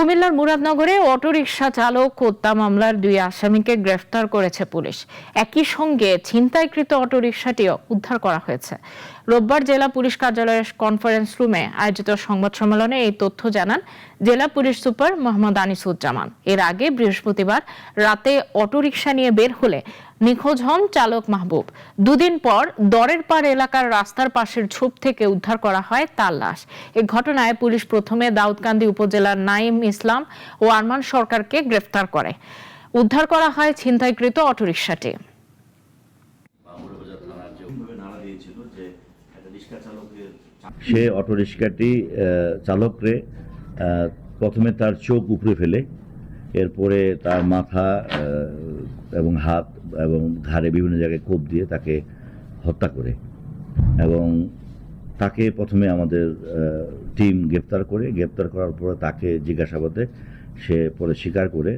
কুমিল্লার মুরাদনগরে অটোরিকশা চালক হত্যা মামলার 2 আসামিকে গ্রেফতার করেছে পুলিশ। একই সঙ্গে ছিনতাইকৃত অটোরিকশাটিও উদ্ধার করা হয়েছে। রোববার জেলা পুলিশ কার্যালয়ের কনফারেন্স রুমে আয়োজিত সংবাদ সম্মেলনে এই তথ্য জানান জেলা পুলিশ সুপার মোহাম্মদ আনিসুজ্জামান। এর আগে বৃহস্পতিবার রাতে অটোরিকশা নিয়ে বের হলে নিখোঁজ হন চালক মাহবুব। দুদিন পর দরের পাড় এলাকার রাস্তার পাশের ঝোপ থেকে উদ্ধার করা হয় তার লাশ। এই ঘটনায় পুলিশ প্রথমে দাউদকান্দি উপজেলার নাইম ইসলাম ও আরমান সরকারকে গ্রেফতার করে। উদ্ধার করা হয় ছিনতাইকৃত অটোরিকশাটি। সে অটোরিকশাটি চালকরে প্রথমে তার চোখ উপড়ে ফেলে, এরপরে তার মাথা এবং হাত এবং ঘাড়ে বিভিন্ন জায়গায় কোপ দিয়ে তাকে হত্যা করে এবং তাকে প্রথমে আমাদের টিম গ্রেপ্তার করার পরে তাকে জিজ্ঞাসাবাদে সে পরে স্বীকার করে